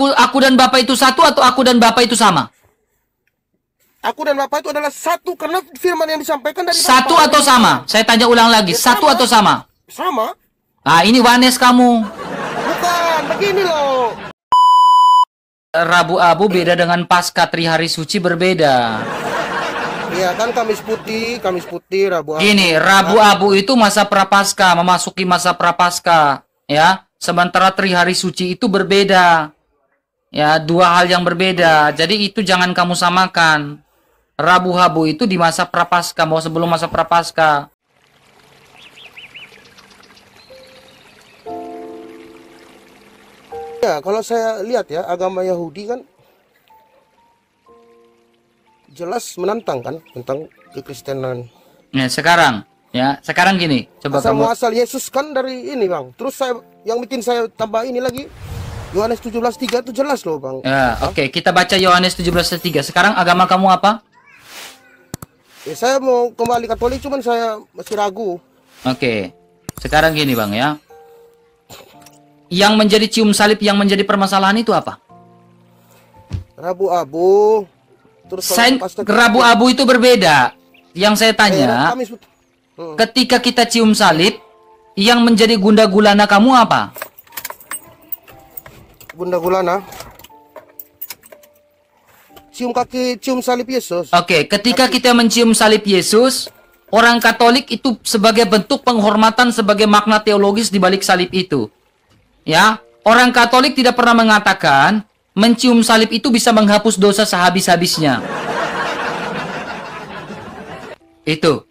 aku dan Bapa itu satu atau aku dan Bapa itu sama? Aku dan Bapa itu adalah satu karena firman yang disampaikan dari Satu Bapa. atau sama? Saya tanya ulang lagi, Ya, satu sama. atau sama? Sama. Ah, ini Wanes kamu. Bukan, begini loh. Rabu Abu beda dengan Paskah, Trihari Suci berbeda. Iya kan Kamis Putih, Rabu Abu. Gini, Rabu Abu itu masa Prapaskah, memasuki masa Prapaskah, ya. Sementara Trihari Suci itu berbeda. Ya, dua hal yang berbeda. Jadi itu jangan kamu samakan. Rabu Abu itu di masa Prapaskah, mau sebelum masa Prapaskah. Ya, kalau saya lihat ya, agama Yahudi kan jelas menantang kan tentang kekristenan. Nah, sekarang gini, coba Asal kamu. muasal Yesus kan dari ini, Bang. Terus yang bikin saya tambah ini lagi, Yohanes 17:3 itu jelas loh, Bang. Ya, oke, kita baca Yohanes 17:3. Sekarang agama kamu apa? Ya, saya mau kembali Katolik, cuman saya masih ragu. Oke. Sekarang gini, Bang, ya. Yang menjadi cium salib, yang menjadi permasalahan itu apa? Rabu Abu. Terus Rabu Abu itu berbeda. Yang saya tanya, ketika kita cium salib, yang menjadi gunda gulana kamu apa? Gunda gulana. Cium kaki, cium salib Yesus. Oke, ketika kita mencium salib Yesus, orang Katolik itu sebagai bentuk penghormatan, sebagai makna teologis di balik salib itu. Ya, orang Katolik tidak pernah mengatakan mencium salib itu bisa menghapus dosa sehabis-habisnya. Itu.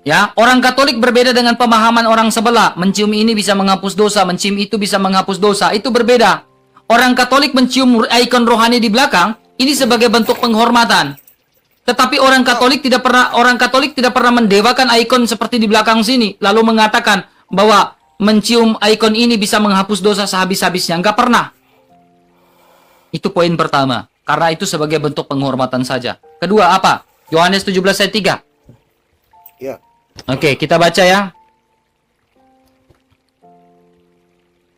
Ya, orang Katolik berbeda dengan pemahaman orang sebelah. Mencium ini bisa menghapus dosa, mencium itu bisa menghapus dosa. Itu berbeda. Orang Katolik mencium ikon rohani di belakang, ini sebagai bentuk penghormatan. Tetapi orang Katolik tidak pernah mendewakan ikon seperti di belakang sini, lalu mengatakan bahwa mencium ikon ini bisa menghapus dosa sehabis-habisnya. Enggak pernah. Itu poin pertama. Karena itu sebagai bentuk penghormatan saja. Kedua apa? Yohanes 17 ayat 3. Ya. Oke, kita baca ya.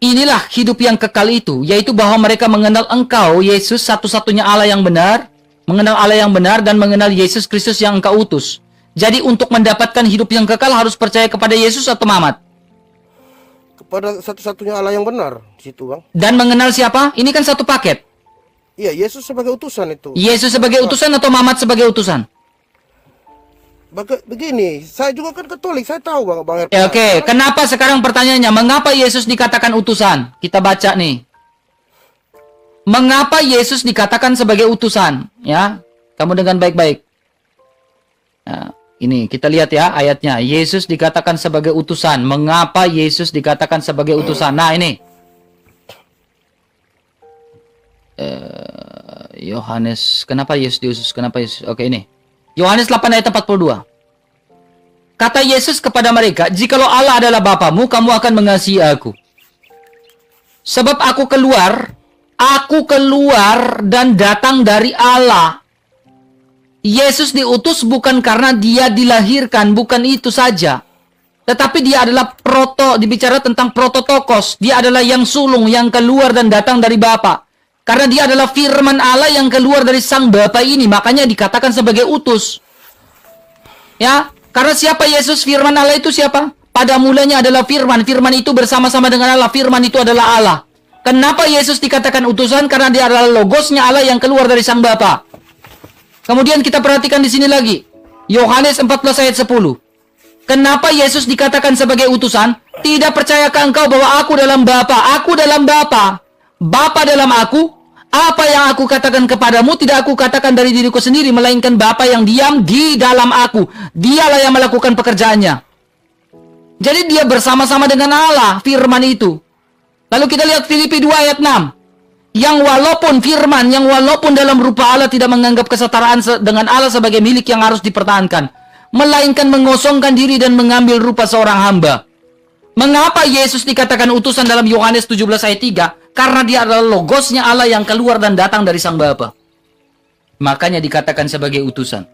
Inilah hidup yang kekal itu, yaitu bahwa mereka mengenal Engkau, Yesus, satu-satunya Allah yang benar, mengenal Allah yang benar dan mengenal Yesus Kristus yang Engkau utus. Jadi untuk mendapatkan hidup yang kekal harus percaya kepada Yesus atau Mamat? Kepada satu-satunya Allah yang benar di situ, Bang. Dan mengenal siapa? Ini kan satu paket. Iya, Yesus sebagai utusan itu. Yesus sebagai utusan atau Mamat sebagai utusan? Begini, saya juga kan Katolik, saya tahu Bang. Oke, kenapa sekarang pertanyaannya, mengapa Yesus dikatakan utusan? Kita baca nih. Mengapa Yesus dikatakan sebagai utusan? Ya, kamu dengan baik-baik. Nah, ini kita lihat ya ayatnya. Yesus dikatakan sebagai utusan. Mengapa Yesus dikatakan sebagai utusan? Nah, ini. Yohanes, kenapa Yesus diutus? Kenapa Yesus? Oke, ini. Yohanes 8 ayat 42. Kata Yesus kepada mereka, "Jikalau Allah adalah Bapamu, kamu akan mengasihi aku. Sebab aku keluar dan datang dari Allah." Yesus diutus bukan karena dia dilahirkan, bukan itu saja. Tetapi dia adalah dibicara tentang prototokos. Dia adalah yang sulung, yang keluar dan datang dari Bapa. Karena dia adalah firman Allah yang keluar dari sang Bapa ini. Makanya dikatakan sebagai utus. Ya, karena siapa Yesus? Firman Allah itu siapa? Pada mulanya adalah firman. Firman itu bersama-sama dengan Allah. Firman itu adalah Allah. Kenapa Yesus dikatakan utusan? Karena dia adalah logosnya Allah yang keluar dari sang Bapa. Kemudian kita perhatikan di sini lagi. Yohanes 14 ayat 10. Kenapa Yesus dikatakan sebagai utusan? Tidak percayakah engkau bahwa aku dalam Bapa? Aku dalam Bapa. Bapa dalam aku. Apa yang aku katakan kepadamu tidak aku katakan dari diriku sendiri, melainkan Bapa yang diam di dalam aku. Dialah yang melakukan pekerjaannya. Jadi dia bersama-sama dengan Allah, firman itu. Lalu kita lihat Filipi 2 ayat 6. Yang walaupun firman, yang walaupun dalam rupa Allah tidak menganggap kesetaraan dengan Allah sebagai milik yang harus dipertahankan, melainkan mengosongkan diri dan mengambil rupa seorang hamba. Mengapa Yesus dikatakan utusan dalam Yohanes 17 ayat 3? Karena dia adalah logosnya Allah yang keluar dan datang dari sang Bapa. Makanya dikatakan sebagai utusan.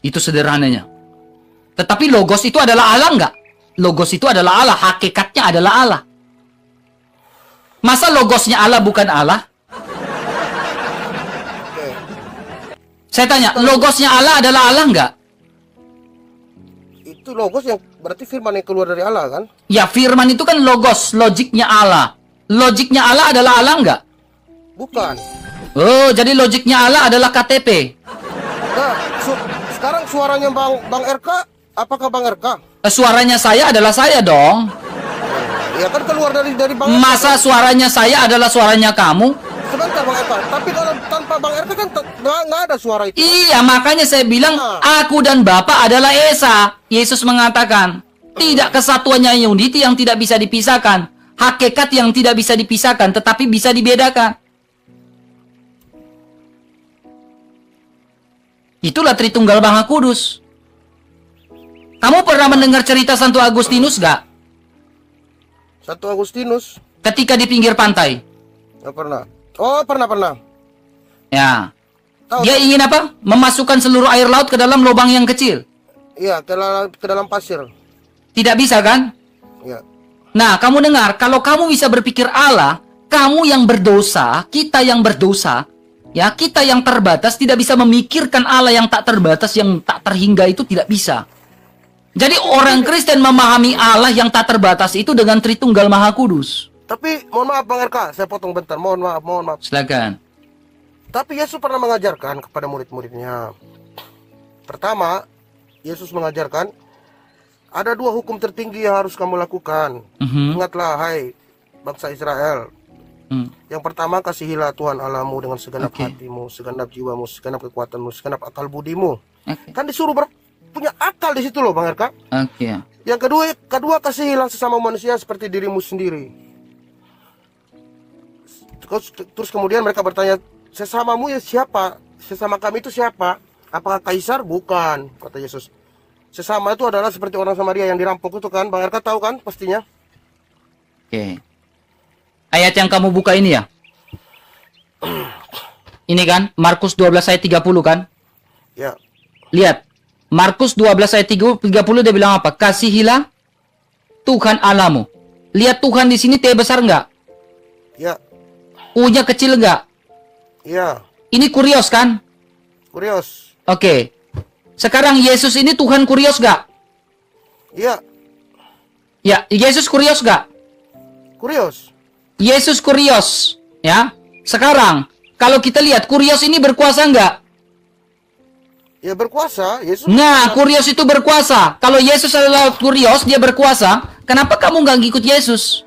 Itu sederhananya. Tetapi logos itu adalah Allah enggak? Logos itu adalah Allah. Hakikatnya adalah Allah. Masa logosnya Allah bukan Allah? Oke. Saya tanya, logosnya Allah adalah Allah nggak? Itu logos yang berarti firman yang keluar dari Allah kan? Ya, firman itu kan logos, logiknya Allah. Logiknya Allah adalah Allah nggak? Bukan. Oh, jadi logiknya Allah adalah KTP. Nah, sekarang suaranya Bang RK, apakah Bang RK? Suaranya saya adalah saya dong. Ya kan keluar dari Bang RK. Masa suaranya saya adalah suaranya kamu? Sebentar Bang RK, tapi kalau tanpa Bang RK kan nggak ada suara itu. Iya, makanya saya bilang aku dan Bapa adalah Esa. Yesus mengatakan, tidak kesatuannya unity yang tidak bisa dipisahkan. Hakikat yang tidak bisa dipisahkan, tetapi bisa dibedakan. Itulah Tritunggal Maha Kudus. Kamu pernah mendengar cerita Santo Agustinus gak? Santo Agustinus? Ketika di pinggir pantai. Nggak pernah. Oh, pernah. Ya. Tahu, Dia ingin apa? Memasukkan seluruh air laut ke dalam lubang yang kecil. Iya, ke dalam pasir. Tidak bisa kan? Iya. Nah, kamu dengar, kalau kamu bisa berpikir Allah, kamu yang berdosa, kita yang berdosa, ya, kita yang terbatas tidak bisa memikirkan Allah yang tak terbatas, yang tak terhingga itu tidak bisa. Jadi orang Kristen memahami Allah yang tak terbatas itu dengan Tritunggal Maha Kudus. Tapi mohon maaf Bang RK, saya potong bentar. Mohon maaf. Silakan. Tapi Yesus pernah mengajarkan kepada murid-muridnya. Pertama, Yesus mengajarkan ada 2 hukum tertinggi yang harus kamu lakukan. Ingatlah hai bangsa Israel. Yang pertama, kasihilah Tuhan Allahmu dengan segenap hatimu, segenap jiwamu, segenap kekuatanmu, segenap akal budimu. Kan disuruh punya akal di situ loh Bang RK. Yang kedua kasihilah sesama manusia seperti dirimu sendiri. Terus kemudian mereka bertanya, sesamamu ya siapa? Sesama kami itu siapa? Apakah kaisar? Bukan, kata Yesus. Sesama itu adalah seperti orang Samaria yang dirampok itu kan. Bang RK tahu kan pastinya. Ayat yang kamu buka ini ya? Ini kan Markus 12 ayat 30 kan? Ya. Lihat, Markus 12 ayat 30 dia bilang apa? Kasihilah Tuhan Allahmu. Lihat Tuhan di sini T besar enggak? Ya. U-nya kecil enggak? Ya. Ini kurios kan? Kurios. Oke. Sekarang Yesus ini Tuhan kurios enggak? Ya. Ya, Yesus kurios enggak? Kurios. Yesus kurios, ya. Sekarang, kalau kita lihat kurios ini berkuasa enggak? Ya berkuasa, Yesus. Nah, kurios itu berkuasa. Kalau Yesus adalah kurios, dia berkuasa. Kenapa kamu nggak ngikut Yesus?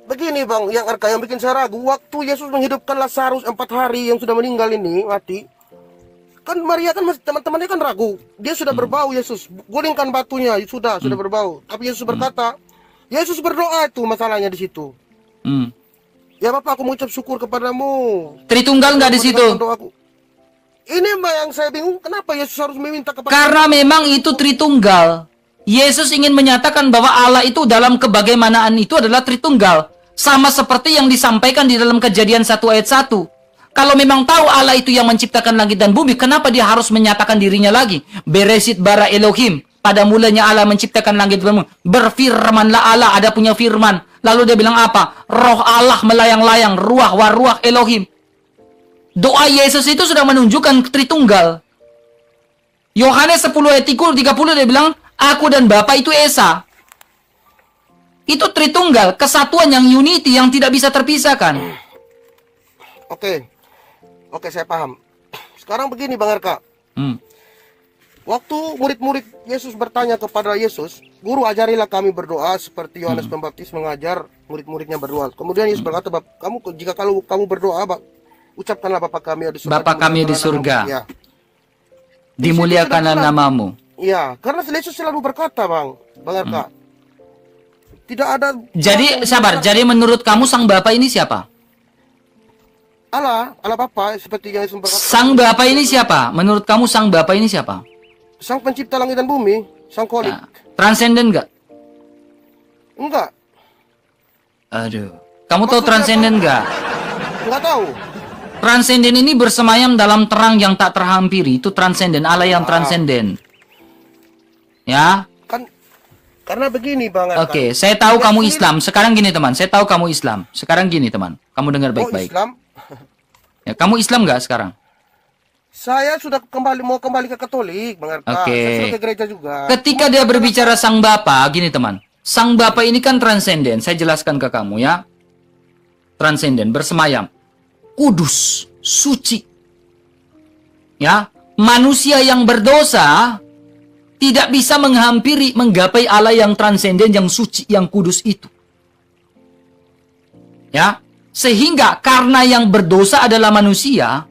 Begini Bang, yang RK yang bikin saya ragu. Waktu Yesus menghidupkan Lazarus 4 hari yang sudah meninggal ini, mati. Kan Maria kan teman-temannya kan ragu. Dia sudah berbau Yesus. Gulingkan batunya, sudah berbau. Tapi Yesus berkata, Yesus berdoa itu masalahnya di situ. Ya Bapak, aku mengucap syukur kepadamu. Tritunggal nggak di situ? Ini Mbak yang saya bingung, kenapa Yesus harus meminta kepada... Karena memang itu Tritunggal. Yesus ingin menyatakan bahwa Allah itu dalam kebagaimanaan itu adalah Tritunggal. Sama seperti yang disampaikan di dalam Kejadian 1 ayat 1. Kalau memang tahu Allah itu yang menciptakan langit dan bumi, kenapa dia harus menyatakan dirinya lagi? Beresit bara Elohim. Pada mulanya Allah menciptakan langit dan bumi. Berfirmanlah Allah, ada punya firman. Lalu dia bilang apa? Roh Allah melayang-layang, ruah wa ruah Elohim. Doa Yesus itu sudah menunjukkan Tritunggal. Yohanes 10 ayat 30 dia bilang, aku dan Bapa itu Esa. Itu Tritunggal, kesatuan yang unity yang tidak bisa terpisahkan. Oke, saya paham. Sekarang begini Bang RK. Waktu murid-murid Yesus bertanya kepada Yesus, Guru, ajarilah kami berdoa seperti Yohanes Pembaptis mengajar murid-muridnya berdoa. Kemudian Yesus berkata, jika kamu berdoa, ucapkanlah Bapa kami di surga. Bapa kami di surga. Ya. Dimuliakanlah namamu. Ya, karena Yesus selalu berkata, Bang RK. Tidak ada... Jadi, sabar. Jadi menurut kamu Sang Bapa ini siapa? Allah Bapa, seperti yang Yesus berkata. Sang Bapa ini siapa? Menurut kamu Sang Bapa ini siapa? Sang pencipta langit dan bumi, Sang Kholik. Ya. Transenden enggak? Enggak. Aduh. Kamu tahu transenden enggak? Enggak tahu. Transenden ini bersemayam dalam terang yang tak terhampiri. Itu transenden, Allah yang transenden. Ya. Karena begini Bang Oke, Arkan. saya tahu Lihat kamu sendiri. Islam. Sekarang gini teman, saya tahu kamu Islam. Sekarang gini teman, kamu dengar Oh, baik-baik. Islam. Ya, kamu Islam nggak sekarang? Saya sudah mau kembali ke Katolik, Bang Arkan. Oke. Saya sudah ke gereja juga. Ketika dia berbicara sang Bapa, gini teman. Sang Bapa ini kan transenden. Saya jelaskan ke kamu ya. Transenden, bersemayam. Kudus, suci. Ya, manusia yang berdosa tidak bisa menghampiri, menggapai Allah yang transenden, yang suci, yang kudus itu. Ya, sehingga karena yang berdosa adalah manusia,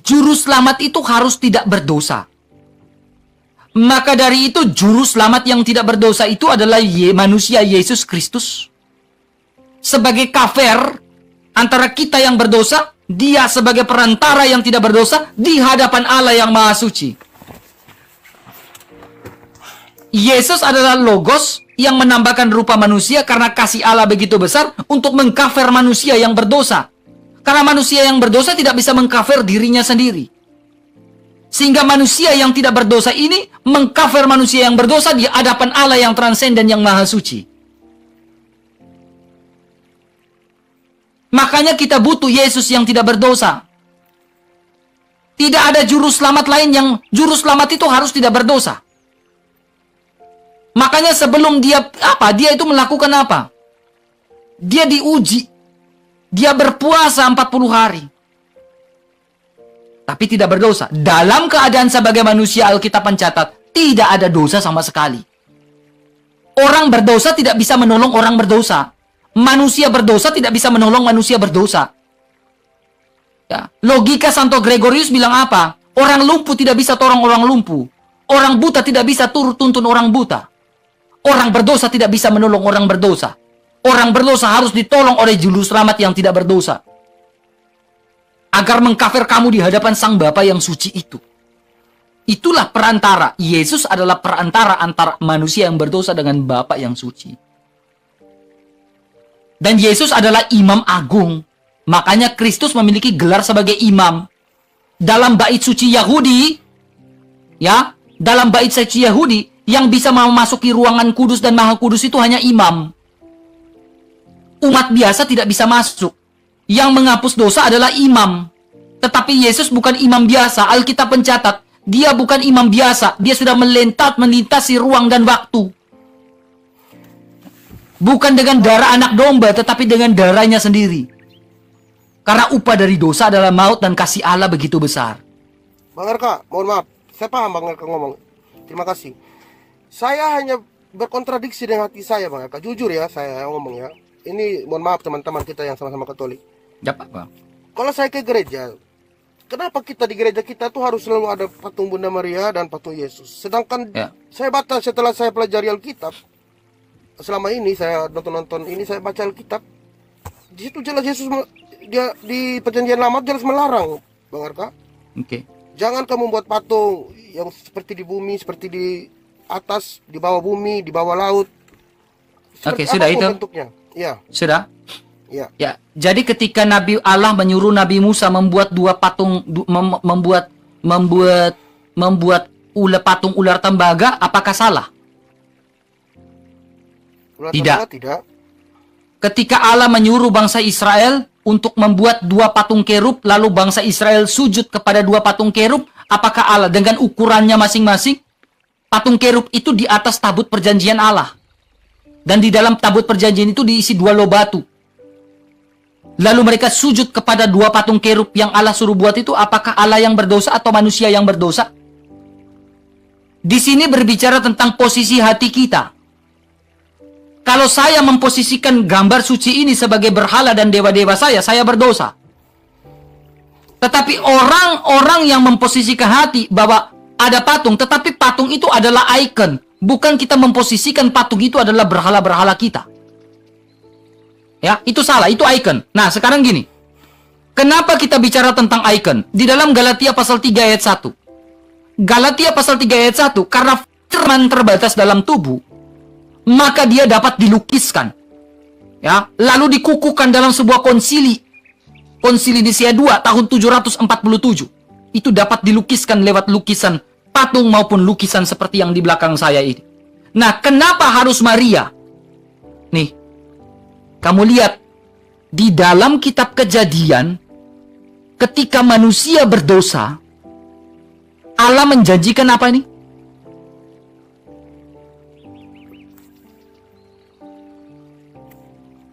juru selamat itu harus tidak berdosa. Maka dari itu juru selamat yang tidak berdosa itu adalah manusia Yesus Kristus. Sebagai kafir antara kita yang berdosa, dia sebagai perantara yang tidak berdosa di hadapan Allah yang Maha Suci. Yesus adalah Logos yang menambahkan rupa manusia karena kasih Allah begitu besar untuk mengkafir manusia yang berdosa. Karena manusia yang berdosa tidak bisa mengkafir dirinya sendiri. Sehingga manusia yang tidak berdosa ini mengkafir manusia yang berdosa di hadapan Allah yang transenden yang Maha Suci. Makanya kita butuh Yesus yang tidak berdosa. Tidak ada juru selamat lain yang juru selamat itu harus tidak berdosa. Makanya sebelum dia itu melakukan apa? Dia diuji. Dia berpuasa 40 hari. Tapi tidak berdosa. Dalam keadaan sebagai manusia, Alkitab mencatat, tidak ada dosa sama sekali. Orang berdosa tidak bisa menolong orang berdosa. Manusia berdosa tidak bisa menolong manusia berdosa. Ya. Logika Santo Gregorius bilang apa? Orang lumpuh tidak bisa tolong orang lumpuh. Orang buta tidak bisa turut tuntun orang buta. Orang berdosa tidak bisa menolong orang berdosa. Orang berdosa harus ditolong oleh juru selamat yang tidak berdosa. Agar mengkafir kamu di hadapan Sang Bapa yang suci itu. Itulah perantara. Yesus adalah perantara antara manusia yang berdosa dengan Bapa yang suci. Dan Yesus adalah imam agung. Makanya Kristus memiliki gelar sebagai imam. Dalam bait suci Yahudi, ya, dalam bait suci Yahudi, yang bisa memasuki ruangan kudus dan maha kudus itu hanya imam. Umat biasa tidak bisa masuk. Yang menghapus dosa adalah imam. Tetapi Yesus bukan imam biasa. Alkitab mencatat, dia bukan imam biasa. Dia sudah melintasi ruang dan waktu. Bukan dengan darah anak domba, tetapi dengan darahnya sendiri. Karena upah dari dosa adalah maut dan kasih Allah begitu besar. Bang Arka, mohon maaf. Saya paham Bang Arka ngomong. Terima kasih. Saya hanya berkontradiksi dengan hati saya Bang Arka. Jujur ya saya ngomong ya. Ini mohon maaf teman-teman kita yang sama-sama Katolik. Ya Pak. Kalau saya ke gereja, kenapa kita di gereja kita tuh harus selalu ada patung Bunda Maria dan patung Yesus? Sedangkan saya baca setelah saya pelajari Alkitab, selama ini saya nonton ini, saya baca Alkitab, di situ jelas Yesus dia di Perjanjian Lama jelas melarang, Bang Arka. Oke. Jangan kamu buat patung yang seperti di bumi, seperti di atas, di bawah bumi, di bawah laut. Oke, sudah itu. Bentuknya. Ya. Sudah? Ya. Ya. Jadi ketika Nabi Allah menyuruh Nabi Musa membuat dua patung, membuat patung ular tembaga, apakah salah? Ular Tidak. tembaga, tidak. Ketika Allah menyuruh bangsa Israel untuk membuat dua patung kerub, lalu bangsa Israel sujud kepada dua patung kerub, apakah Allah dengan ukurannya masing-masing? Patung kerub itu di atas tabut perjanjian Allah. Dan di dalam tabut perjanjian itu diisi dua loh batu. Lalu mereka sujud kepada dua patung kerub yang Allah suruh buat itu, apakah Allah yang berdosa atau manusia yang berdosa? Di sini berbicara tentang posisi hati kita. Kalau saya memposisikan gambar suci ini sebagai berhala dan dewa-dewa saya berdosa. Tetapi orang-orang yang memposisikan hati bahwa ada patung, tetapi patung itu adalah ikon. Bukan kita memposisikan patung itu adalah berhala-berhala kita. Ya, itu salah, itu ikon. Nah, sekarang gini. Kenapa kita bicara tentang ikon? Di dalam Galatia pasal 3 ayat 1. Galatia pasal 3 ayat 1, karena firman terbatas dalam tubuh, maka dia dapat dilukiskan. Ya, lalu dikukuhkan dalam sebuah konsili. Konsili Nicea 2 tahun 747. Itu dapat dilukiskan lewat lukisan patung maupun lukisan seperti yang di belakang saya ini. Nah, kenapa harus Maria? Nih, kamu lihat di dalam kitab Kejadian, ketika manusia berdosa, Allah menjanjikan apa ini?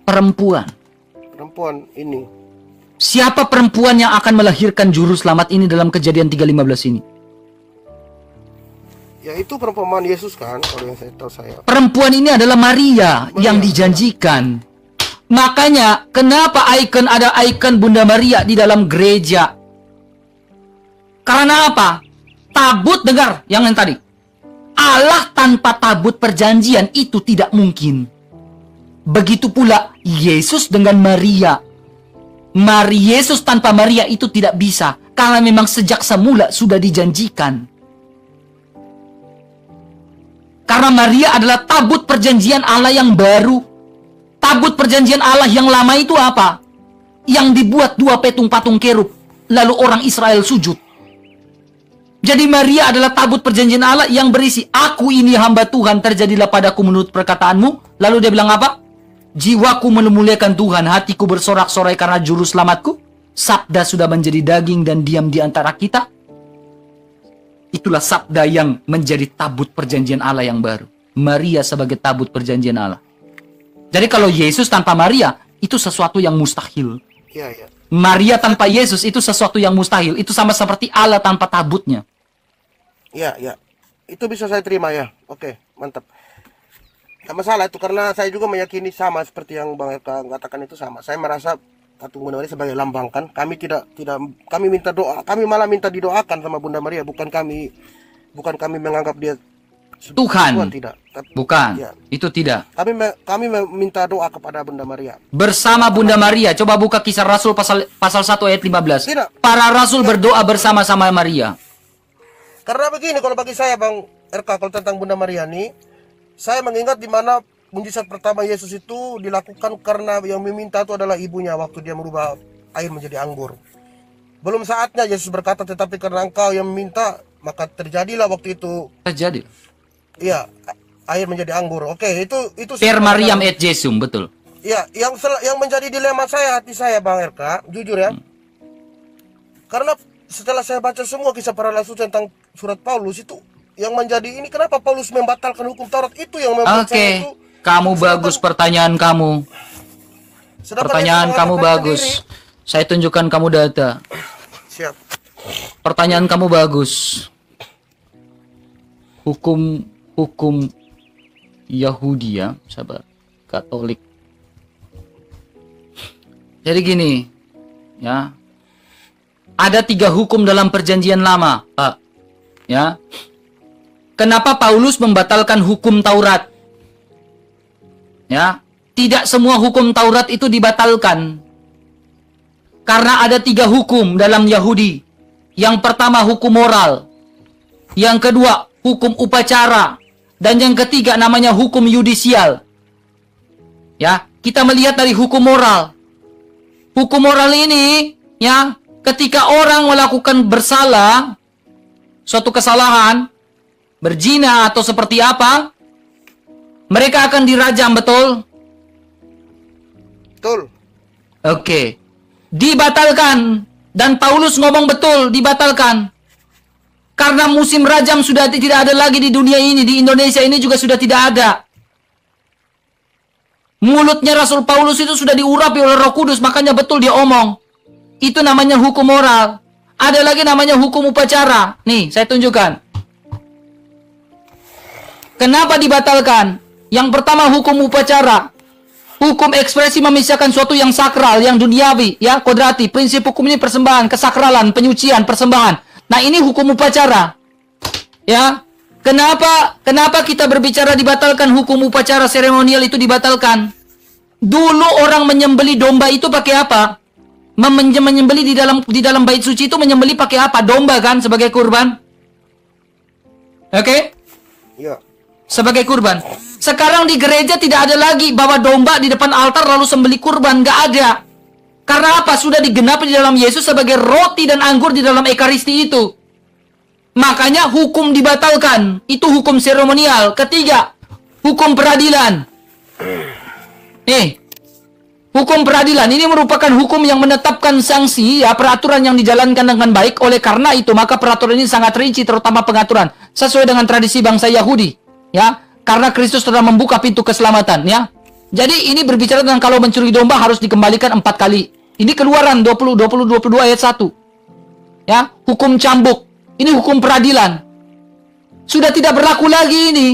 Perempuan. Perempuan ini. Siapa perempuan yang akan melahirkan juru selamat ini dalam Kejadian 3:15 ini? Ya itu perumpamaan Yesus kan, kalau yang saya tahu saya. Perempuan ini adalah Maria yang dijanjikan. Makanya kenapa ada ikon Bunda Maria di dalam gereja? Karena apa? Tabut, dengar yang tadi. Allah tanpa tabut perjanjian itu tidak mungkin. Begitu pula Yesus dengan Maria. Yesus tanpa Maria itu tidak bisa. Karena memang sejak semula sudah dijanjikan. Karena Maria adalah tabut perjanjian Allah yang baru. Tabut perjanjian Allah yang lama itu apa? Yang dibuat 2 patung kerub. Lalu orang Israel sujud. Jadi Maria adalah tabut perjanjian Allah yang berisi, aku ini hamba Tuhan, terjadilah padaku menurut perkataanmu. Lalu dia bilang apa? Jiwaku memuliakan Tuhan, hatiku bersorak-sorai karena juru selamatku. Sabda sudah menjadi daging dan diam di antara kita. Itulah sabda yang menjadi tabut perjanjian Allah yang baru. Maria sebagai tabut perjanjian Allah. Jadi kalau Yesus tanpa Maria, itu sesuatu yang mustahil. Iya, iya. Maria tanpa Yesus itu sesuatu yang mustahil. Itu sama seperti Allah tanpa tabutnya. Iya, iya. Itu bisa saya terima ya. Oke, mantap. Tidak masalah itu, karena saya juga meyakini sama seperti yang Bang Eka katakan itu sama. Saya merasa patung Bunda Maria sebagai lambang kan. Kami kami minta doa, kami malah minta didoakan sama Bunda Maria, bukan kami menganggap dia Tuhan. Tidak. Bukan. Ya. Itu tidak. Kami meminta doa kepada Bunda Maria. Bersama Bunda Maria. Coba buka Kisah Rasul pasal 1 ayat 15. Tidak. Para rasul berdoa bersama-sama Maria. Karena begini, kalau bagi saya Bang RK, kalau tentang Bunda Maria ini, saya mengingat di mana mujizat pertama Yesus itu dilakukan karena yang meminta itu adalah ibunya waktu dia merubah air menjadi anggur. Belum saatnya Yesus berkata, tetapi karena engkau yang meminta, maka terjadilah waktu itu. Terjadi. Iya, air menjadi anggur. Oke, itu Per Mariam et Jesum, betul. Iya, yang menjadi dilema hati saya Bang RK, jujur ya. Karena setelah saya baca semua kisah para rasul tentang surat Paulus itu, yang menjadi ini, kenapa Paulus membatalkan hukum Taurat, itu yang membuat saya itu. Kamu bagus pertanyaan kamu. Pertanyaan kamu bagus. Saya tunjukkan kamu data. Siap. Pertanyaan kamu bagus. Hukum Yahudi ya, sahabat Katolik. Jadi gini, ya. Ada 3 hukum dalam perjanjian lama, Pak. Ya. Kenapa Paulus membatalkan hukum Taurat? Ya, tidak semua hukum Taurat itu dibatalkan. Karena ada 3 hukum dalam Yahudi. Yang pertama hukum moral. Yang kedua hukum upacara. Dan yang ketiga namanya hukum yudisial. Ya, kita melihat dari hukum moral. Hukum moral ini, ya, ketika orang melakukan bersalah, suatu kesalahan, berzina atau seperti apa, mereka akan dirajam, betul? Betul. Oke. Dibatalkan. Dan Paulus ngomong betul, dibatalkan. Karena musim rajam sudah tidak ada lagi di dunia ini, di Indonesia ini juga sudah tidak ada. Mulutnya Rasul Paulus itu sudah diurapi oleh Roh Kudus, makanya betul dia omong. Itu namanya hukum moral. Ada lagi namanya hukum upacara. Nih, saya tunjukkan. Kenapa dibatalkan? Yang pertama hukum upacara. Hukum ekspresi memisahkan suatu yang sakral, yang duniawi, ya, kodrati. Prinsip hukum ini persembahan, kesakralan, penyucian, persembahan. Nah, ini hukum upacara. Ya. Kenapa kita berbicara dibatalkan hukum upacara seremonial itu dibatalkan? Dulu orang menyembeli domba itu pakai apa? Menyembeli di dalam bait suci itu menyembeli pakai apa? Domba kan sebagai kurban. Oke? Iya. Sebagai kurban. Sekarang di gereja tidak ada lagi bawa domba di depan altar lalu sembeli kurban, nggak ada. Karena apa? Sudah digenapi di dalam Yesus sebagai roti dan anggur di dalam ekaristi itu. Makanya hukum dibatalkan. Itu hukum seremonial. Ketiga, Hukum peradilan. Nih, hukum peradilan ini merupakan hukum yang menetapkan sanksi, ya, peraturan yang dijalankan dengan baik. Oleh karena itu, maka peraturan ini sangat rinci, terutama pengaturan sesuai dengan tradisi bangsa Yahudi, ya. Karena Kristus telah membuka pintu keselamatan, ya. Jadi ini berbicara tentang kalau mencuri domba harus dikembalikan 4 kali. Ini Keluaran 22 ayat 1. Ya, hukum cambuk. Ini hukum peradilan. Sudah tidak berlaku lagi ini.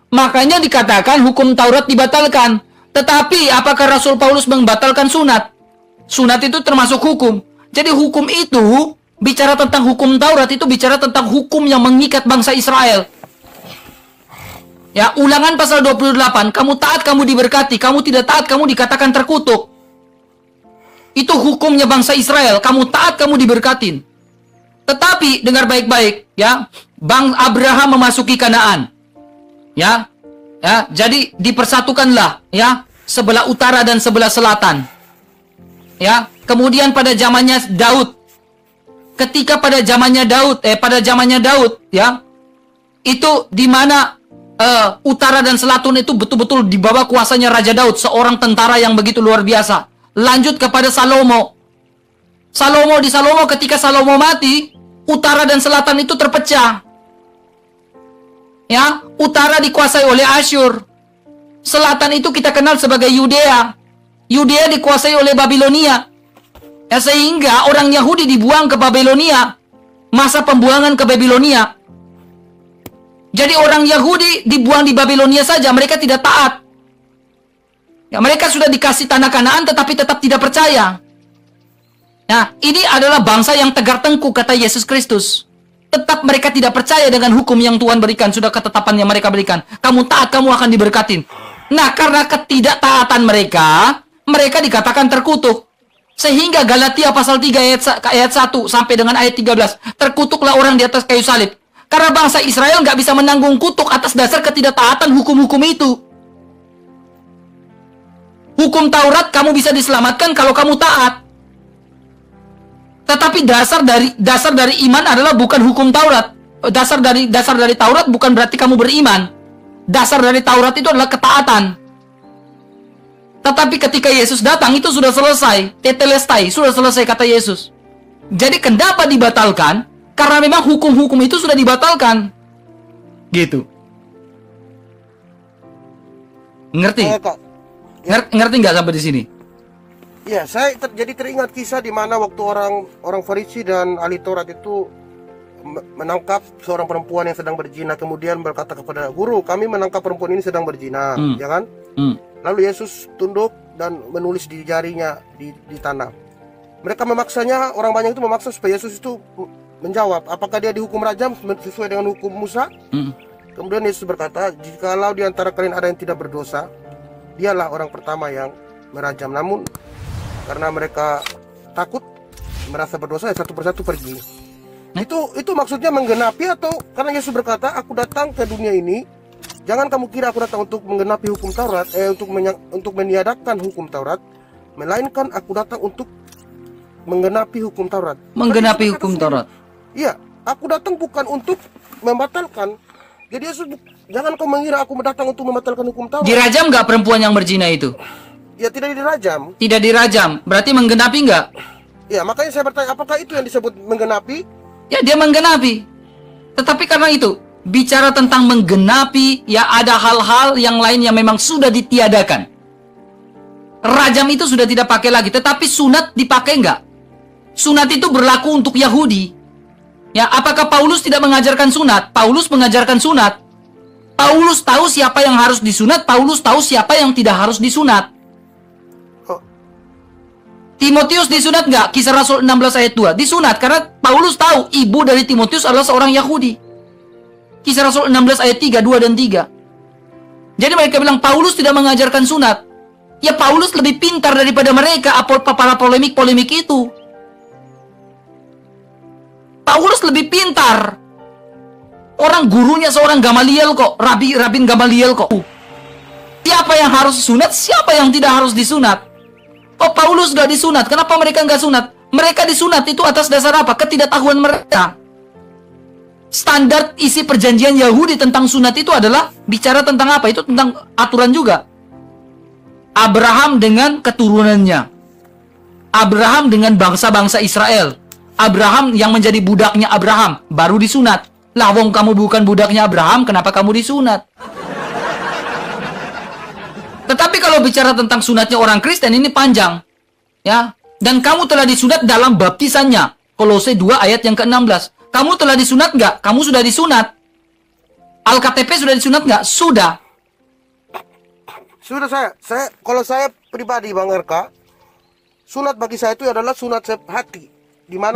Makanya dikatakan hukum Taurat dibatalkan. Tetapi apakah Rasul Paulus membatalkan sunat? Sunat itu termasuk hukum. Jadi hukum itu bicara tentang hukum Taurat, itu bicara tentang hukum yang mengikat bangsa Israel. Ya, Ulangan pasal 28, kamu taat kamu diberkati, kamu tidak taat kamu dikatakan terkutuk. Itu hukumnya bangsa Israel, kamu taat kamu diberkatin. Tetapi dengar baik-baik, ya, Bang Abraham memasuki Kanaan. Ya. Ya, jadi dipersatukanlah, ya, sebelah utara dan sebelah selatan. Ya, kemudian pada zamannya Daud, ketika pada zamannya Daud, ya, itu di mana utara dan selatan itu betul-betul di bawah kuasanya Raja Daud, seorang tentara yang begitu luar biasa. Lanjut kepada Salomo. Salomo ketika Salomo mati, utara dan selatan itu terpecah. Ya, utara dikuasai oleh Asyur. Selatan itu kita kenal sebagai Yudea. Yudea dikuasai oleh Babilonia. Ya, sehingga orang Yahudi dibuang ke Babilonia. Masa pembuangan ke Babilonia. Jadi orang Yahudi dibuang di Babilonia saja, mereka tidak taat. Ya, mereka sudah dikasih tanah Kanaan tetapi tetap tidak percaya. Nah, ini adalah bangsa yang tegar tengkuk, kata Yesus Kristus. Tetap mereka tidak percaya dengan hukum yang Tuhan berikan, sudah ketetapan yang mereka berikan. Kamu taat, kamu akan diberkatin. Nah, karena ketidaktaatan mereka, mereka dikatakan terkutuk. Sehingga Galatia pasal 3 ayat 1 sampai dengan ayat 13. Terkutuklah orang di atas kayu salib. Karena bangsa Israel nggak bisa menanggung kutuk atas dasar ketidaktaatan hukum-hukum itu. Hukum Taurat kamu bisa diselamatkan kalau kamu taat. Tetapi dasar dari iman adalah bukan hukum Taurat. Dasar dari Taurat bukan berarti kamu beriman. Dasar dari Taurat itu adalah ketaatan. Tetapi ketika Yesus datang itu sudah selesai. Tetelestai, sudah selesai kata Yesus. Jadi kenapa dibatalkan? Karena memang hukum-hukum itu sudah dibatalkan. Gitu. Ngerti? Ngerti nggak sampai di sini? Ya, saya jadi teringat kisah di mana waktu orang Farisi dan ahli Taurat itu menangkap seorang perempuan yang sedang berzina, kemudian berkata kepada guru, kami menangkap perempuan ini sedang berzina, ya kan? Lalu Yesus tunduk dan menulis di jarinya di tanah. Mereka memaksanya, orang banyak itu memaksa supaya Yesus itu menjawab, apakah dia dihukum rajam sesuai dengan hukum Musa? Kemudian Yesus berkata, jikalau di antara kalian ada yang tidak berdosa, dialah orang pertama yang merajam. Namun karena mereka takut merasa berdosa, ya satu persatu pergi. Itu maksudnya menggenapi, atau karena Yesus berkata, aku datang ke dunia ini, jangan kamu kira aku datang untuk menggenapi hukum Taurat, untuk meniadakan hukum Taurat, melainkan aku datang untuk menggenapi hukum Taurat. Menggenapi hukum Taurat. Iya, aku datang bukan untuk membatalkan. Jadi Yesus, jangan kau mengira aku datang untuk membatalkan hukum Taurat. Dirajam nggak perempuan yang berzina itu? Ya, tidak dirajam. Tidak dirajam, berarti menggenapi nggak? Ya, makanya saya bertanya, apakah itu yang disebut menggenapi? Ya, dia menggenapi. Tetapi karena itu, bicara tentang menggenapi, ya ada hal-hal yang lain yang memang sudah ditiadakan. Rajam itu sudah tidak pakai lagi, tetapi sunat dipakai nggak? Sunat itu berlaku untuk Yahudi. Ya, apakah Paulus tidak mengajarkan sunat? Paulus mengajarkan sunat. Paulus tahu siapa yang harus disunat, Paulus tahu siapa yang tidak harus disunat. Timotius disunat nggak? Kisah Rasul 16 ayat 2. Disunat karena Paulus tahu ibu dari Timotius adalah seorang Yahudi. Kisah Rasul 16 ayat 3, 2 dan 3. Jadi mereka bilang Paulus tidak mengajarkan sunat. Ya, Paulus lebih pintar daripada mereka para polemik-polemik itu. Paulus lebih pintar. Orang gurunya seorang Gamaliel kok, Rabin Gamaliel kok. Siapa yang harus sunat, siapa yang tidak harus disunat? Oh, Paulus gak disunat. Kenapa mereka gak sunat? Mereka disunat itu atas dasar apa? Ketidaktahuan mereka. Standar isi perjanjian Yahudi tentang sunat itu adalah bicara tentang apa? Itu tentang aturan juga. Abraham dengan keturunannya. Abraham dengan bangsa-bangsa Israel. Abraham yang menjadi budaknya Abraham baru disunat. Lah wong kamu bukan budaknya Abraham, kenapa kamu disunat? Tetapi kalau bicara tentang sunatnya orang Kristen ini panjang. Ya. Dan kamu telah disunat dalam baptisannya. Kolose 2 ayat yang ke-16. Kamu telah disunat nggak? Kamu sudah disunat. Alkitab sudah disunat nggak? Sudah. Sudah kalau saya pribadi Bang RK, sunat bagi saya itu adalah sunat hati.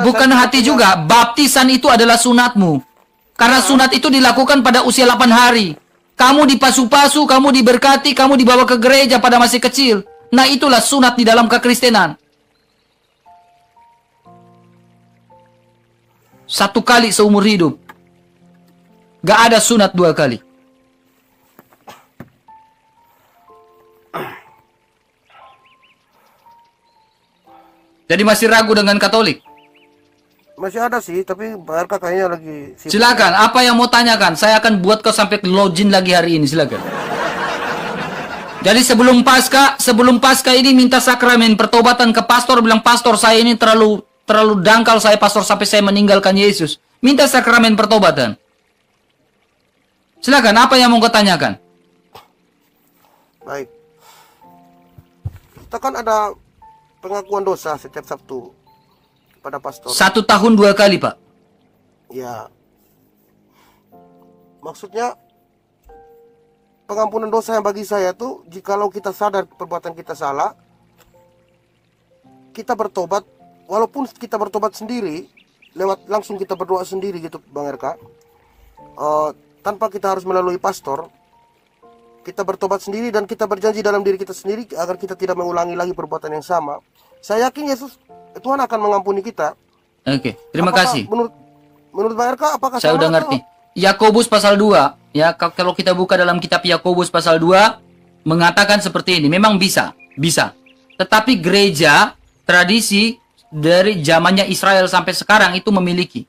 Bukan hati juga. Baptisan itu adalah sunatmu. Karena sunat itu dilakukan pada usia 8 hari. Kamu dipasu-pasu, kamu diberkati, kamu dibawa ke gereja pada masih kecil. Nah itulah sunat di dalam kekristenan. 1 kali seumur hidup. Gak ada sunat 2 kali. Jadi masih ragu dengan Katolik? Masih ada sih, tapi Pak RK kayaknya lagi sibuk. Silakan, apa yang mau tanyakan? Saya akan buat kau sampai login lagi hari ini, silakan. Jadi sebelum Paskah ini minta sakramen pertobatan ke pastor, bilang pastor saya ini terlalu dangkal saya pastor sampai saya meninggalkan Yesus. Minta sakramen pertobatan. Silakan, apa yang mau kau tanyakan? Baik. Kita kan ada pengakuan dosa setiap Sabtu pada pastor. 1 tahun 2 kali, Pak. Ya. Maksudnya pengampunan dosa yang bagi saya tuh, jikalau kita sadar perbuatan kita salah, kita bertobat, walaupun kita bertobat sendiri, langsung kita berdoa sendiri gitu Bang RK, tanpa kita harus melalui pastor, kita bertobat sendiri dan kita berjanji dalam diri kita sendiri agar kita tidak mengulangi lagi perbuatan yang sama. Saya yakin Tuhan akan mengampuni kita. Oke, terima kasih. Menurut Bang RK, apakah saya udah ngerti? Yakobus pasal 2, ya kalau kita buka dalam kitab Yakobus pasal 2 mengatakan seperti ini. Memang bisa. Tetapi gereja tradisi dari zamannya Israel sampai sekarang itu memiliki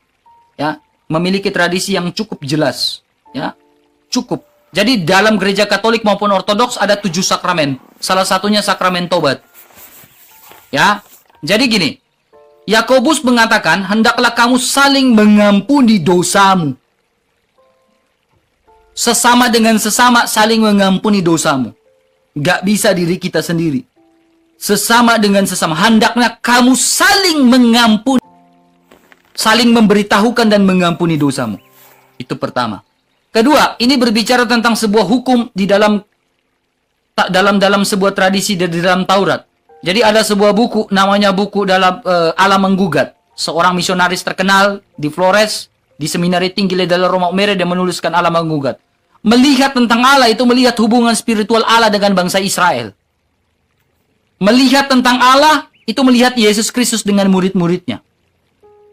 tradisi yang cukup jelas, ya. Cukup. Jadi dalam gereja Katolik maupun Ortodoks ada 7 sakramen. Salah satunya sakramen tobat. Ya. Jadi gini, Yakobus mengatakan, hendaklah kamu saling mengampuni dosamu. Sesama dengan sesama saling mengampuni dosamu. Gak bisa diri kita sendiri. Sesama dengan sesama. Hendaknya kamu saling mengampuni. Saling memberitahukan dan mengampuni dosamu. Itu pertama. Kedua, ini berbicara tentang sebuah hukum di dalam sebuah tradisi di dalam Taurat. Jadi ada sebuah buku, namanya buku dalam Allah Menggugat. Seorang misionaris terkenal di Flores, di Seminari Tinggi della Roma Umere, dia menuliskan Allah Menggugat. Melihat tentang Allah itu melihat hubungan spiritual Allah dengan bangsa Israel. Melihat tentang Allah itu melihat Yesus Kristus dengan murid-muridnya.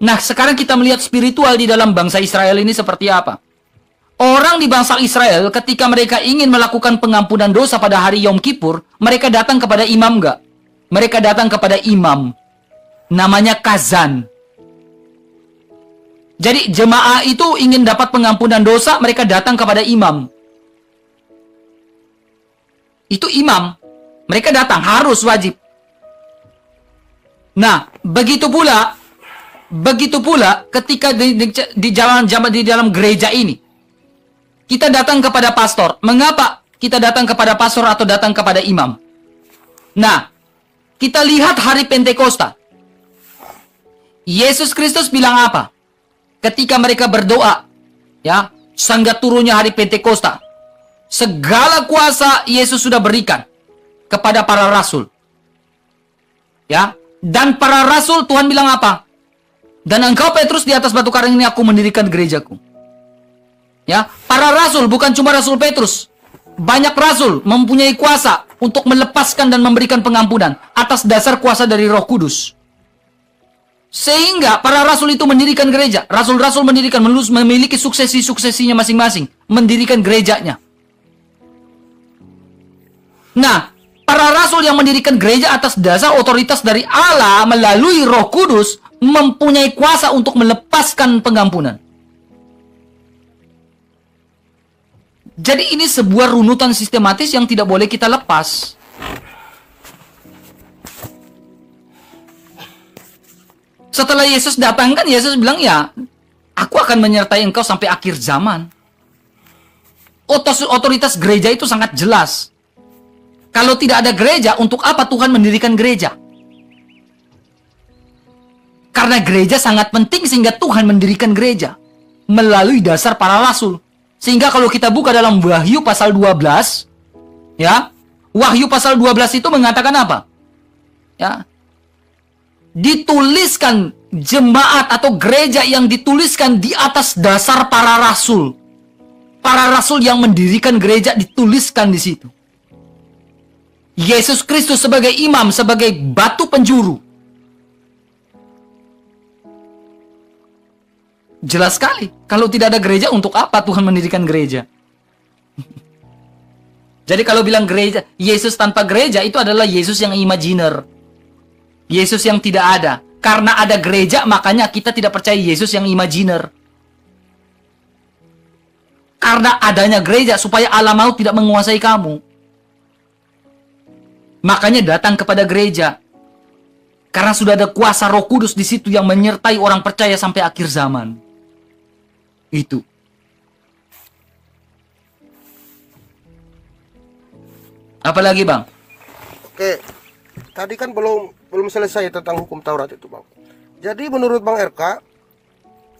Nah, sekarang kita melihat spiritual di dalam bangsa Israel ini seperti apa. Orang di bangsa Israel ketika mereka ingin melakukan pengampunan dosa pada hari Yom Kippur, mereka datang kepada imam enggak? Mereka datang kepada imam. Namanya Kazan. Jadi jemaah itu ingin dapat pengampunan dosa, mereka datang kepada imam. Itu imam. Mereka datang, harus, wajib. Nah, begitu pula ketika di dalam gereja ini, kita datang kepada pastor. Mengapa kita datang kepada pastor atau datang kepada imam? Nah, kita lihat hari Pentakosta. Yesus Kristus bilang apa? Ketika mereka berdoa, ya, sangga turunnya hari Pentakosta. Segala kuasa Yesus sudah berikan kepada para rasul. Ya, dan para rasul Tuhan bilang apa? Dan engkau Petrus di atas batu karang ini aku mendirikan gerejaku. Ya, para rasul bukan cuma Rasul Petrus. Banyak rasul mempunyai kuasa untuk melepaskan dan memberikan pengampunan atas dasar kuasa dari Roh Kudus. Sehingga para rasul itu mendirikan gereja. Rasul-rasul mendirikan, memiliki suksesi-suksesinya masing-masing. Mendirikan gerejanya. Nah, para rasul yang mendirikan gereja atas dasar otoritas dari Allah melalui Roh Kudus mempunyai kuasa untuk melepaskan pengampunan. Jadi ini sebuah runutan sistematis yang tidak boleh kita lepas. Setelah Yesus datang kan Yesus bilang, ya, aku akan menyertai engkau sampai akhir zaman. Otoritas gereja itu sangat jelas. Kalau tidak ada gereja, untuk apa Tuhan mendirikan gereja? Karena gereja sangat penting sehingga Tuhan mendirikan gereja melalui dasar para rasul. Sehingga kalau kita buka dalam Wahyu pasal 12, ya, Wahyu pasal 12 itu mengatakan apa? Ya, dituliskan jemaat atau gereja yang dituliskan di atas dasar para rasul. Para rasul yang mendirikan gereja dituliskan di situ. Yesus Kristus sebagai imam, sebagai batu penjuru. Jelas sekali. Kalau tidak ada gereja, untuk apa Tuhan mendirikan gereja? Jadi kalau bilang gereja, Yesus tanpa gereja, itu adalah Yesus yang imajiner. Yesus yang tidak ada. Karena ada gereja, makanya kita tidak percaya Yesus yang imajiner. Karena adanya gereja, supaya alam maut tidak menguasai kamu. Makanya datang kepada gereja. Karena sudah ada kuasa Roh Kudus di situ yang menyertai orang percaya sampai akhir zaman. Itu. Apalagi, Bang? Oke. Tadi kan belum selesai tentang hukum Taurat itu, Bang. Jadi menurut Bang RK,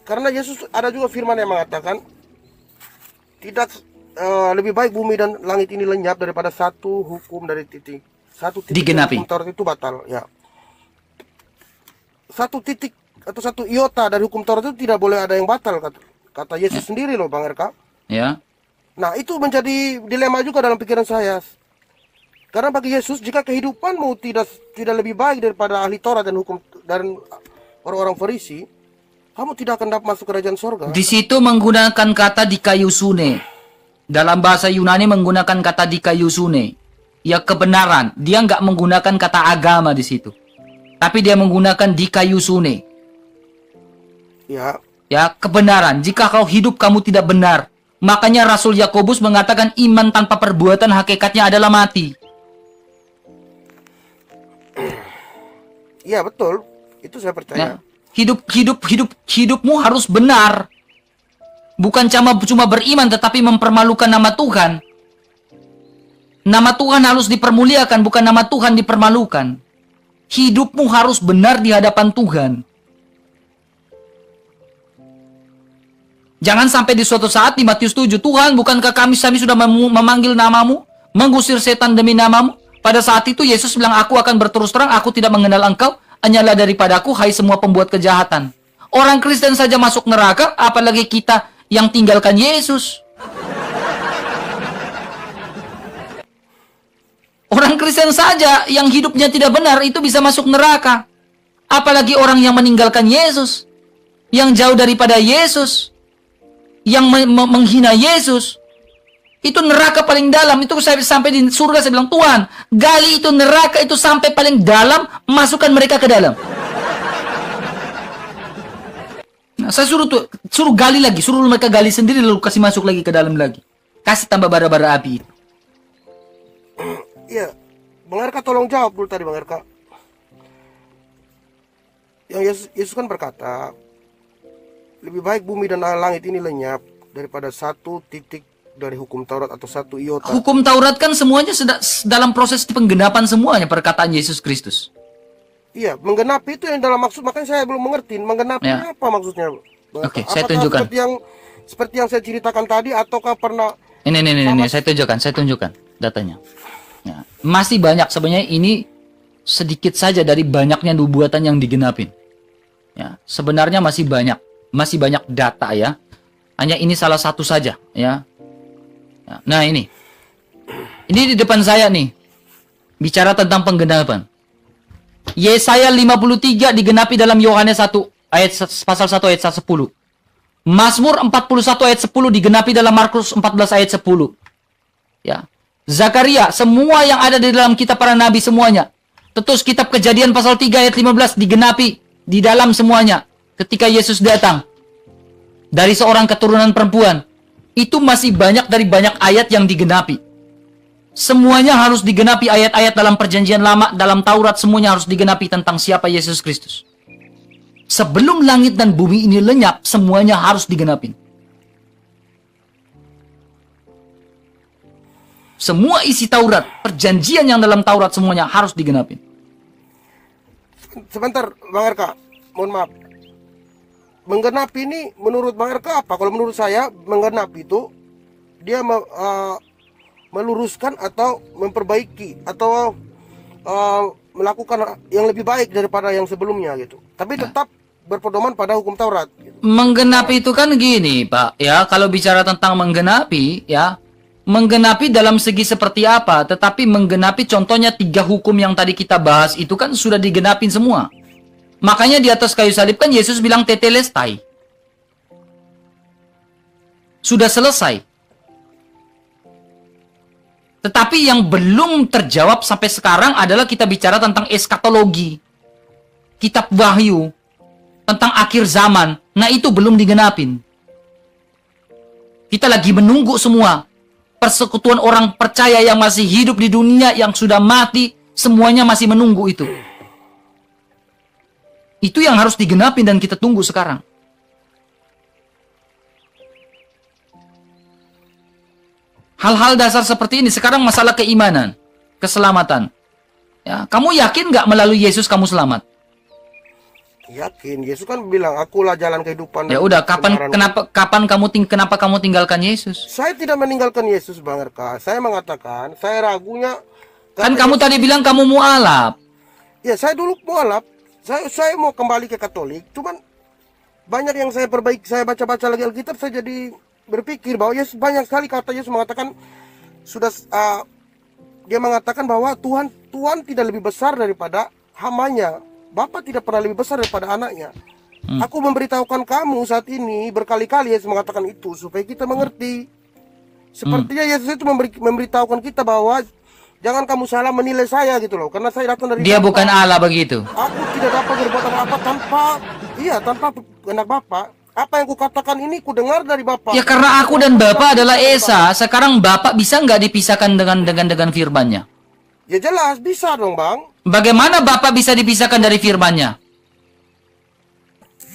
karena Yesus ada juga firman yang mengatakan tidak lebih baik bumi dan langit ini lenyap daripada satu hukum dari satu titik digenapi. Hukum Taurat itu batal, ya. Satu titik atau satu iota dari hukum Taurat itu tidak boleh ada yang batal, kata Yesus sendiri loh, Bang RK. Ya. Nah, itu menjadi dilema juga dalam pikiran saya. Karena bagi Yesus, jika kehidupanmu tidak lebih baik daripada ahli Taurat dan hukum dan orang-orang Farisi, kamu tidak akan dapat masuk kerajaan sorga. Di situ menggunakan kata dikaiosune. Dalam bahasa Yunani menggunakan kata dikaiosune. Ya, kebenaran. Dia nggak menggunakan kata agama di situ. Tapi dia menggunakan dikaiosune. Ya. Ya, kebenaran. Jika kau hidup kamu tidak benar. Makanya Rasul Yakobus mengatakan iman tanpa perbuatan hakikatnya adalah mati. Iya, betul. Itu saya percaya. Ya. Hidupmu harus benar. Bukan cuma beriman tetapi mempermalukan nama Tuhan. Nama Tuhan harus dipermuliakan, bukan nama Tuhan dipermalukan. Hidupmu harus benar di hadapan Tuhan. Jangan sampai di suatu saat di Matius 7, Tuhan, bukankah kami sudah memanggil namamu, mengusir setan demi namamu? Pada saat itu Yesus bilang, aku akan berterus terang, aku tidak mengenal engkau, hanyalah daripadaku, hai semua pembuat kejahatan. Orang Kristen saja masuk neraka, apalagi kita yang tinggalkan Yesus. Orang Kristen saja yang hidupnya tidak benar, itu bisa masuk neraka. Apalagi orang yang meninggalkan Yesus, yang jauh daripada Yesus, yang menghina Yesus. Itu neraka paling dalam. Itu saya sampai di surga, saya bilang, Tuhan, gali itu neraka itu sampai paling dalam, masukkan mereka ke dalam. Nah, saya suruh gali lagi, suruh mereka gali sendiri, lalu kasih masuk lagi ke dalam lagi. Kasih tambah bara-bara api itu. Iya, Bang RK tolong jawab dulu tadi, Bang RK. Yang Yesus kan berkata, lebih baik bumi dan langit ini lenyap daripada satu titik dari hukum Taurat atau satu iota. Hukum Taurat kan semuanya dalam proses penggenapan semuanya, perkataan Yesus Kristus. Iya, menggenapi itu yang dalam maksud, makanya saya belum mengerti menggenapi apa maksudnya. Oke, saya tunjukkan. Seperti yang saya ceritakan tadi, ataukah pernah? Ini, saya tunjukkan datanya. Ya, masih banyak sebenarnya, ini sedikit saja dari banyaknya nubuatan yang digenapin. Ya, sebenarnya masih banyak data ya. Hanya ini salah satu saja ya. Nah, ini di depan saya nih, bicara tentang penggenapan. Yesaya 53 digenapi dalam Yohanes 1 ayat pasal 1 ayat 10. Mazmur 41 ayat 10 digenapi dalam Markus 14 ayat 10. Ya. Zakaria, semua yang ada di dalam kitab para nabi semuanya. Terus kitab Kejadian pasal 3 ayat 15 digenapi di dalam semuanya ketika Yesus datang dari seorang keturunan perempuan. itu masih banyak dari banyak ayat yang digenapi. Semuanya harus digenapi, ayat-ayat dalam perjanjian lama, dalam Taurat, semuanya harus digenapi tentang siapa Yesus Kristus. Sebelum langit dan bumi ini lenyap, semuanya harus digenapi. Semua isi Taurat, perjanjian yang dalam Taurat semuanya harus digenapi. Sebentar, Bang RK, mohon maaf. Menggenapi ini menurut Bang RK apa? Kalau menurut saya, menggenapi itu dia meluruskan atau memperbaiki atau melakukan yang lebih baik daripada yang sebelumnya gitu. Tapi tetap berpedoman pada hukum Taurat gitu. Menggenapi itu kan gini, Pak, ya, kalau bicara tentang menggenapi, ya, menggenapi dalam segi seperti apa? Tetapi menggenapi contohnya 3 hukum yang tadi kita bahas itu kan sudah digenapin semua. Makanya di atas kayu salib kan Yesus bilang tetelestai. Sudah selesai. Tetapi yang belum terjawab sampai sekarang adalah kita bicara tentang eskatologi. Kitab Wahyu. Tentang akhir zaman. Nah, itu belum digenapin. Kita lagi menunggu semua. Persekutuan orang percaya yang masih hidup di dunia, yang sudah mati, semuanya masih menunggu itu. Itu yang harus digenapin dan kita tunggu sekarang. Hal-hal dasar seperti ini sekarang masalah keimanan, keselamatan. Ya, kamu yakin nggak melalui Yesus kamu selamat? Yakin. Yesus kan bilang, akulah jalan kehidupan. Ya udah, kenapa kamu tinggalkan Yesus? Saya tidak meninggalkan Yesus, Bang RK. Saya mengatakan, saya ragunya. Kan kamu tadi bilang kamu mualaf. Ya, saya dulu mualaf. Saya mau kembali ke Katolik. Cuman banyak yang saya perbaiki. Saya baca-baca lagi Alkitab, saya jadi berpikir bahwa Yesus banyak sekali kata Yesus mengatakan dia mengatakan bahwa Tuhan tidak lebih besar daripada hambanya. Bapa tidak pernah lebih besar daripada anaknya. Aku memberitahukan kamu saat ini berkali-kali Yesus mengatakan itu supaya kita mengerti. Sepertinya Yesus itu memberitahukan kita bahwa jangan kamu salah menilai saya gitu loh, karena saya datang dari Dia Bapa. bukan Allah begitu. Aku tidak dapat berbuat apa-apa tanpa kehendak Bapa. Apa yang kukatakan ini kudengar dari Bapa. Ya karena aku dan Bapak adalah Esa. Sekarang Bapak bisa nggak dipisahkan dengan firman-Nya? Ya jelas bisa dong, Bang. Bagaimana Bapak bisa dipisahkan dari firman-Nya?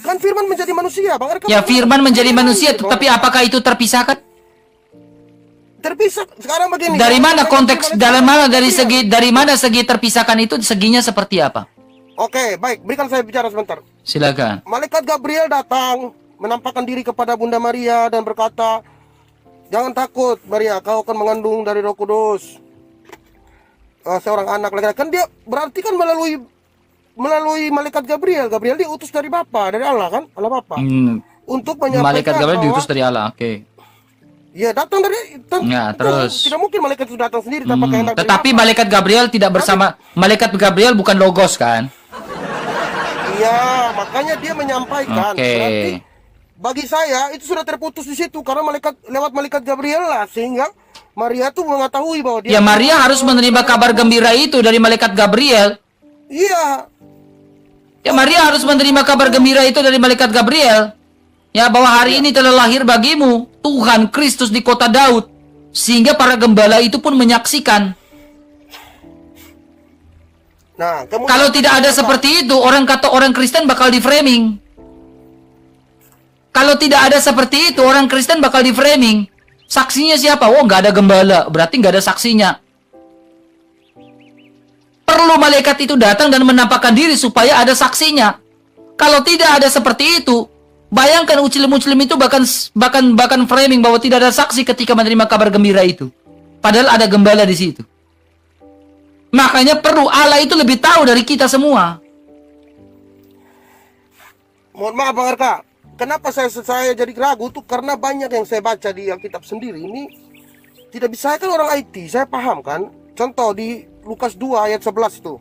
Kan firman menjadi manusia, Bang. Ya firman menjadi manusia, tetapi apakah itu terpisahkan? Terpisah. Sekarang begini. Dari mana konteks? Dari mana segi terpisahkan itu? Seginya seperti apa? Oke, baik. Berikan saya bicara sebentar. Silakan. Malaikat Gabriel datang, menampakkan diri kepada Bunda Maria dan berkata, jangan takut, Maria, kau akan mengandung dari Roh Kudus seorang anak laki-laki. Kan dia berarti kan melalui malaikat Gabriel. Gabriel diutus dari Bapa, dari Allah kan, Allah Bapa. Untuk menyampaikan malaikat Gabriel bahwa, diutus dari Allah, oke. Ya datang dari. Ya, terus. Tidak mungkin malaikat itu datang sendiri tanpa kehendak. Tetapi malaikat Gabriel tidak bersama. Malaikat Gabriel bukan logos kan? Iya, makanya dia menyampaikan. Oke. Berarti bagi saya itu sudah terputus di situ karena lewat malaikat Gabriel lah, sehingga Maria tuh mengetahui bahwa dia. Ya Maria harus menerima kabar gembira itu dari malaikat Gabriel. Iya. Ya Maria harus menerima kabar gembira itu dari malaikat Gabriel. Ya bahwa hari ini telah lahir bagimu Tuhan Kristus di kota Daud. Sehingga para gembala itu pun menyaksikan. Nah, kalau tidak ada seperti itu, orang Kristen bakal di-framing. Kalau tidak ada seperti itu, orang Kristen bakal di-framing. Saksinya siapa? Oh, nggak ada gembala, berarti nggak ada saksinya. Perlu malaikat itu datang dan menampakkan diri supaya ada saksinya. Kalau tidak ada seperti itu, bayangkan muslim itu bahkan framing bahwa tidak ada saksi ketika menerima kabar gembira itu. Padahal ada gembala di situ. Makanya perlu Allah itu lebih tahu dari kita semua. Mohon maaf Bang RK, kenapa saya jadi ragu tuh karena banyak yang saya baca di Alkitab sendiri ini tidak bisa. Kan orang IT, saya paham kan. Contoh di Lukas 2 ayat 11 itu.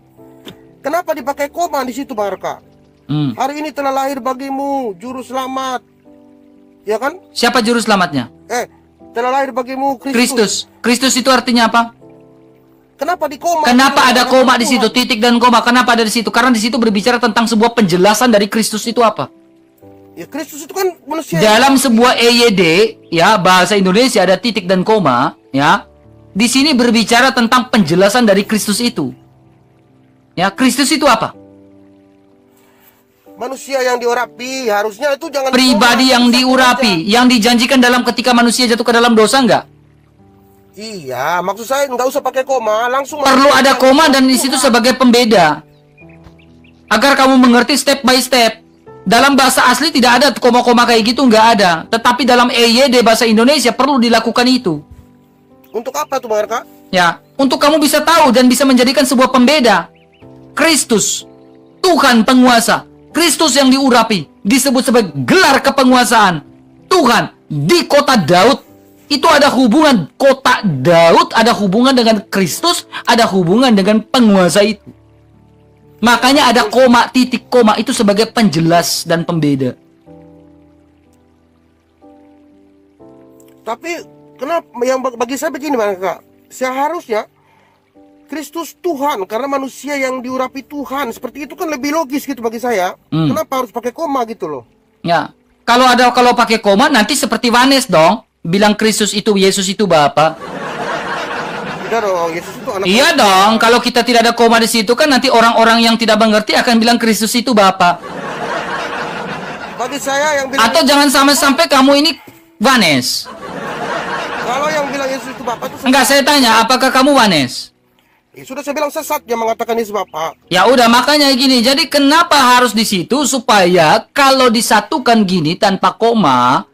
Kenapa dipakai koma di situ Bang RK? Hari ini telah lahir bagimu juru selamat. Ya kan? Siapa juru selamatnya? Telah lahir bagimu Kristus. Kristus itu artinya apa? Kenapa di koma? Kenapa ada koma di situ? Titik dan koma. Kenapa ada di situ? Karena di situ berbicara tentang sebuah penjelasan dari Kristus itu apa? Ya Kristus itu kan manusia. Dalam sebuah EYD, ya, bahasa Indonesia ada titik dan koma, ya. Di sini berbicara tentang penjelasan dari Kristus itu. Ya, Kristus itu apa? Manusia yang diurapi, harusnya itu jangan Pribadi yang diurapi, yang dijanjikan dalam ketika manusia jatuh ke dalam dosa enggak? Iya, maksud saya nggak usah pakai koma, langsung Perlu ada koma dan di situ sebagai pembeda. Agar kamu mengerti step by step. Dalam bahasa asli tidak ada koma-koma kayak gitu, nggak ada. Tetapi dalam EYD bahasa Indonesia perlu dilakukan itu. Untuk apa tuh Bang RK? Ya, untuk kamu bisa tahu dan bisa menjadikan sebuah pembeda. Kristus, Tuhan penguasa. Kristus yang diurapi, disebut sebagai gelar kepenguasaan. Tuhan di kota Daud. Itu ada hubungan kota Daud, ada hubungan dengan Kristus, ada hubungan dengan penguasa itu. Makanya ada koma, titik koma itu sebagai penjelas dan pembeda. Tapi kenapa yang bagi saya begini Bang RK? Seharusnya Kristus Tuhan karena manusia yang diurapi Tuhan. Seperti itu kan lebih logis gitu bagi saya. Kenapa harus pakai koma gitu loh? Ya, kalau pakai koma nanti seperti Vanes dong. Bilang Kristus itu, Yesus itu Bapa. Tidak dong, Yesus itu anak. Iya dong, kalau kita tidak ada koma di situ kan nanti orang-orang yang tidak mengerti akan bilang Kristus itu Bapa. Bagi saya yang bilang Atau jangan sampai kamu ini Vanes. kalau yang bilang Yesus itu Bapa itu Enggak, saya tanya, apakah kamu Vanes? sudah saya bilang sesat yang mengatakan Yesus Bapa. Ya udah, makanya gini. Jadi kenapa harus di situ supaya kalau disatukan gini tanpa koma,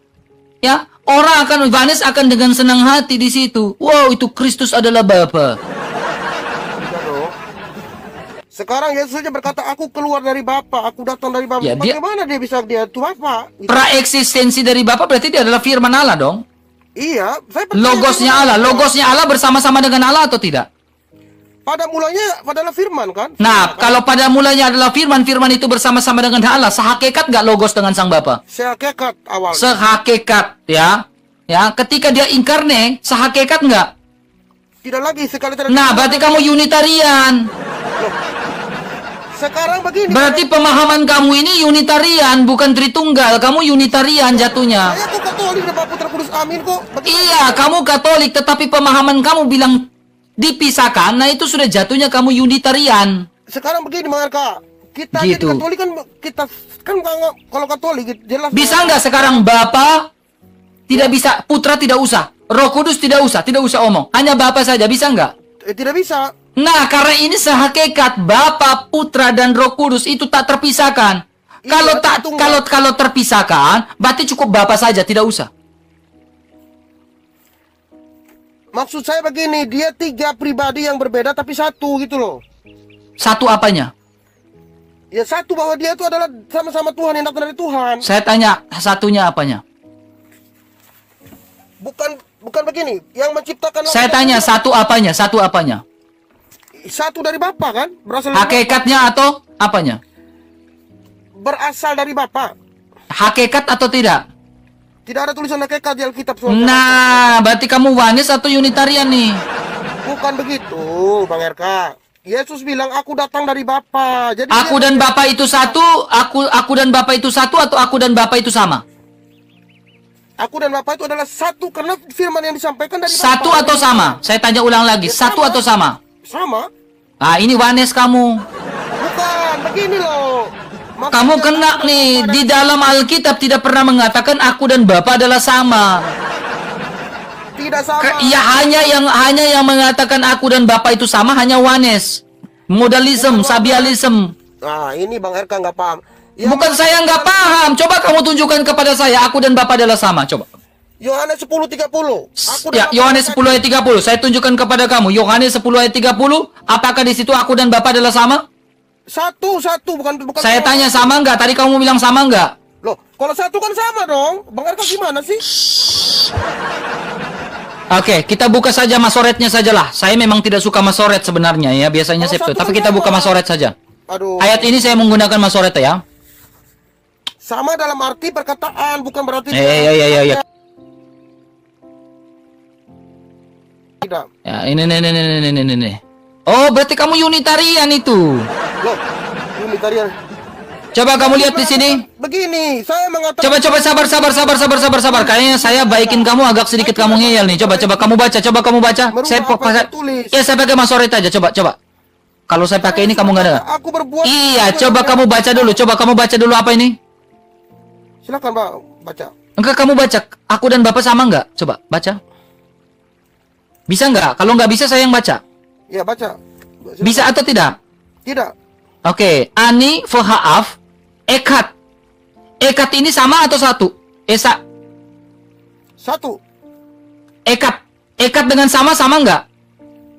ya orang akan Vanes akan dengan senang hati di situ. Wow, itu Kristus adalah Bapa. Tidak dong. Sekarang Yesus saja berkata, aku keluar dari Bapa, aku datang dari Bapa. Ya, Bagaimana dia bisa dia itu Bapa? Gitu. Praeksistensi dari Bapa berarti dia adalah firman Allah dong. Iya, saya percaya Logosnya firman Allah, logosnya Allah bersama-sama dengan Allah atau tidak? Pada mulanya adalah firman kan? Nah, kalau pada mulanya adalah firman, firman itu bersama-sama dengan Allah, sehakikat nggak logos dengan sang Bapa? Sehakikat awalnya. Sehakikat, ya. Ya, ketika dia inkarne, sehakikat nggak? Tidak lagi sekali tidak. Nah, berarti kamu Unitarian. Sekarang begini. Berarti pemahaman kamu ini Unitarian, bukan Tritunggal. Kamu Unitarian jatuhnya. Saya kok Katolik dan Bapak Putra Kudus Amin kok. Iya, kamu Katolik, tetapi pemahaman kamu bilang dipisahkan. Nah, itu sudah jatuhnya kamu Unitarian. Sekarang begini Bang RK. Kita Gitu. jadi Katolik kan kita kan kalau Katolik jelas. Bisa nggak sekarang Bapa tidak bisa, Putra tidak usah, Roh Kudus tidak usah omong. Hanya Bapa saja, bisa nggak? Tidak bisa. Nah, karena ini sehakikat Bapa, Putra dan Roh Kudus itu tak terpisahkan. Iya, Kalau terpisahkan, berarti cukup Bapa saja, tidak usah. Maksud saya begini, dia tiga pribadi yang berbeda tapi satu gitu loh. Satu apanya? Ya satu bahwa dia itu adalah sama-sama Tuhan yang datang dari Tuhan. Saya tanya, satunya apanya? Bukan begini, yang menciptakan. Saya tanya, satu apanya? Satu apanya? Satu dari Bapa kan? Berasal dari Hakikatnya atau apanya? berasal dari Bapa. Hakikat atau tidak? Tidak ada tulisan hakikat di Alkitab. Nah, berarti kamu Vanes atau Unitarian nih? Bukan begitu, Bang RK. Yesus bilang aku datang dari Bapa. Jadi Aku dan Bapa itu satu, aku dan Bapa itu satu atau aku dan Bapa itu sama? Aku dan Bapa itu adalah satu karena firman yang disampaikan dari Satu Bapa. atau sama? Saya tanya ulang lagi, Ya, satu sama. atau sama? Sama? Ah, ini Vanes kamu. Bukan, begini loh. Maksudnya Kamu kena aku nih, pada- di dalam Alkitab tidak pernah mengatakan aku dan Bapa adalah sama. Tidak sama. Ya hanya yang mengatakan aku dan Bapa itu sama hanya Vanes. Modalism, sabialism. Nah, ini Bang RK nggak paham. Ya, Bukan saya nggak paham. Coba kamu tunjukkan kepada saya aku dan Bapa adalah sama. Coba. Yohanes 10:30. Aku dan Ya, Bapa Yohanes adalah 10 ayat 30. Saya tunjukkan kepada kamu. Yohanes 10 ayat 30. Apakah di situ aku dan Bapa adalah sama? satu bukan. Saya tanya sama nggak? Tadi kamu bilang sama nggak? Loh, kalau satu kan sama dong. Bang RK gimana sih? Oke, kita buka saja masoretnya sajalah. Saya memang tidak suka masoret sebenarnya ya. Biasanya Kalau septu. satu Tapi kan kita buka sama. masoret saja. Aduh. Ayat ini saya menggunakan masoret ya. Sama dalam arti perkataan, bukan berarti Ya. tidak. Ya, ini. Oh, berarti kamu Unitarian itu. Loh, Unitarian. Coba kamu lihat di sini. Begini, saya mengatakan. Coba sabar. Kayaknya saya baikin kamu agak sedikit kamu ngeyel nih. Coba kamu baca. Saya pakai masoret aja. Coba. Kalau saya pakai ini kamu nggak ada. Aku berbuat. Iya, coba kamu baca dulu. Apa ini? Silakan, Pak, baca. Enggak, kamu baca. Aku dan Bapak sama nggak? Coba baca. Bisa nggak? Kalau nggak bisa saya yang baca. Ya, baca. Silakan. Bisa atau tidak? Tidak. Oke, ani fahaaf ekat. Ekat ini sama atau satu? Esa. Satu. Ekat dengan sama nggak?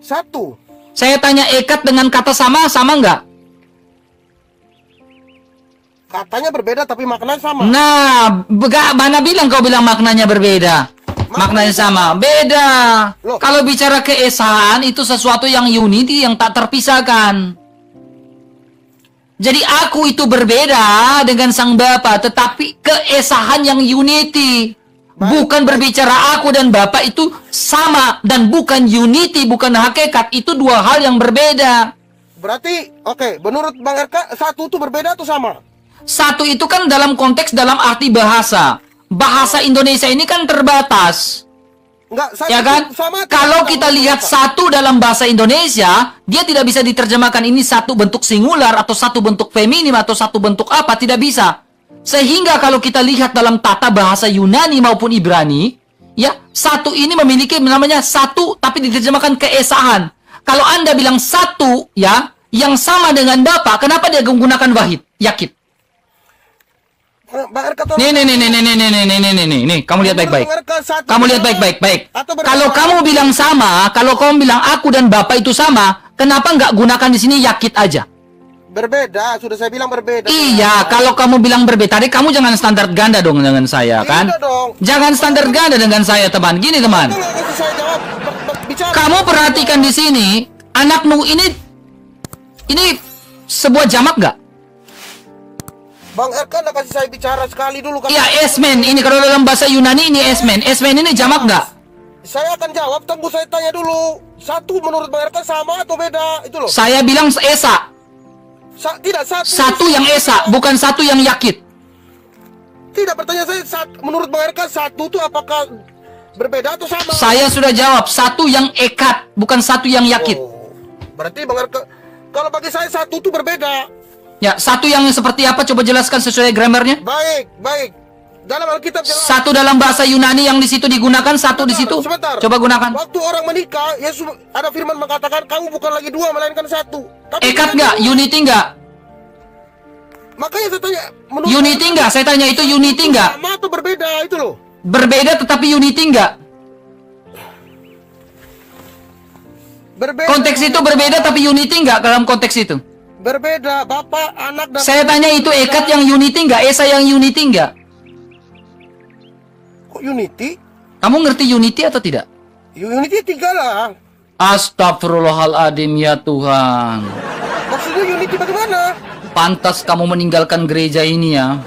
Satu. Saya tanya ekat dengan kata sama nggak? Katanya berbeda tapi maknanya sama. Nah, mana bilang kau bilang maknanya berbeda? Maknanya sama. Beda. Loh. Kalau bicara keesaan itu sesuatu yang unity yang tak terpisahkan. Jadi aku itu berbeda dengan Sang Bapa, tetapi keesaan yang unity. Bukan berbicara aku dan Bapa itu sama dan bukan unity, bukan hakikat. Itu dua hal yang berbeda. Berarti, oke, menurut Bang RK, satu itu berbeda atau sama? Satu itu kan dalam konteks dalam arti bahasa. Bahasa Indonesia ini kan terbatas. Enggak, Ya kan? sama Kalau kita lihat satu dalam bahasa Indonesia, dia tidak bisa diterjemahkan ini satu bentuk singular atau satu bentuk feminim atau satu bentuk apa, tidak bisa. Sehingga kalau kita lihat dalam tata bahasa Yunani maupun Ibrani, ya, satu ini memiliki namanya satu tapi diterjemahkan keesaan. Kalau Anda bilang satu, ya, yang sama dengan Bapa, kenapa dia menggunakan wahid, yakit? Bang RK, Nih, kamu lihat baik-baik. Kamu lihat baik-baik. Kalau kamu bilang sama, kalau kamu bilang aku dan Bapak itu sama, kenapa nggak gunakan di sini yakit aja? Berbeda, sudah saya bilang berbeda. Iya, kalau kamu bilang berbeda, tadi kamu jangan standar ganda dong dengan saya, kan? Tidak dong. Jangan standar ganda dengan saya, teman. Gini, teman. Nggak kasih saya jawab. Bicara. Kamu perhatikan di sini, anakmu ini sebuah jamak nggak? Bang RK nggak kasih saya bicara sekali dulu kan? Iya, esmen. Ini kalau dalam bahasa Yunani ini esmen. Esmen ini jamak nggak? Saya akan jawab, tunggu saya tanya dulu. Satu menurut Bang RK sama atau beda? Itu loh. Saya bilang esa. Tidak, satu. Satu yang esa, bukan satu yang yakit. Tidak, pertanyaan saya, menurut Bang RK satu itu apakah berbeda atau sama? Saya sudah jawab, satu yang ekat, bukan satu yang yakit. Oh, berarti Bang RK, kalau bagi saya satu itu berbeda. Ya, satu yang seperti apa? Coba jelaskan sesuai grammarnya. Baik. Dalam Alkitab jelas. Satu dalam bahasa Yunani yang di situ digunakan, satu di situ. Sebentar. Coba gunakan. Waktu orang menikah, Yesus ada firman mengatakan kamu bukan lagi dua melainkan satu. Tapi Ekat nggak? Unity nggak? Makanya saya tanya, Unity nggak? Saya tanya itu unity nggak? sama atau berbeda itu loh? Berbeda tetapi unity nggak? Berbeda. Konteks itu berbeda tapi unity nggak dalam konteks itu? Berbeda, Bapak, Anak dan Saya tanya itu ekat yang unity nggak? Esa yang unity nggak? Kok unity? Kamu ngerti unity atau tidak? Unity tiga lah. Astagfirullahaladzim ya Tuhan. Maksudnya unity bagaimana? Pantas kamu meninggalkan gereja ini ya.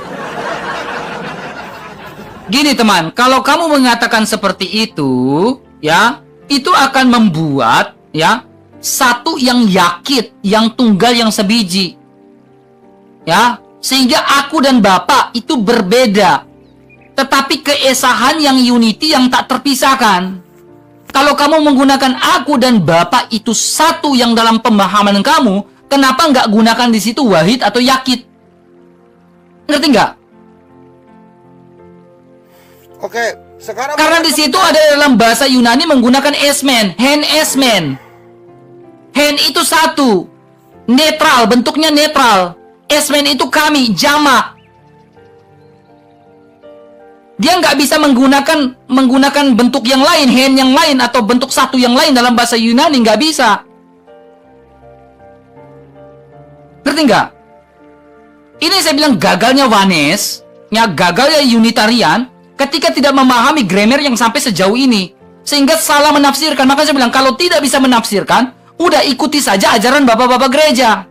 Gini teman, kalau kamu mengatakan seperti itu, ya, itu akan membuat, ya, satu yang yakit, yang tunggal, yang sebiji. Ya, sehingga aku dan Bapak itu berbeda. Tetapi keesahan yang unity yang tak terpisahkan. Kalau kamu menggunakan aku dan Bapak itu satu yang dalam pemahaman kamu, kenapa nggak gunakan di situ wahid atau yakit? Ngerti nggak? Oke, sekarang Karena di situ ada dalam bahasa Yunani menggunakan esmen, hen esmen. Hen itu satu, netral, bentuknya netral. Esmen itu kami, jamak. Dia nggak bisa menggunakan bentuk yang lain, hen yang lain atau bentuk satu yang lain dalam bahasa Yunani, nggak bisa. Ngerti nggak? Ini saya bilang gagalnya Vanes, ya gagalnya Unitarian, ketika tidak memahami grammar yang sampai sejauh ini, sehingga salah menafsirkan. Maka saya bilang kalau tidak bisa menafsirkan, udah ikuti saja ajaran bapak-bapak gereja.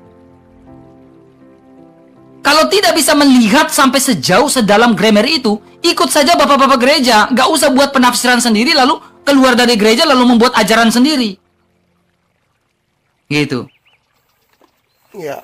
Kalau tidak bisa melihat sampai sejauh sedalam grammar itu, ikut saja bapak-bapak gereja. Gak usah buat penafsiran sendiri, lalu keluar dari gereja, lalu membuat ajaran sendiri. Gitu. Ya.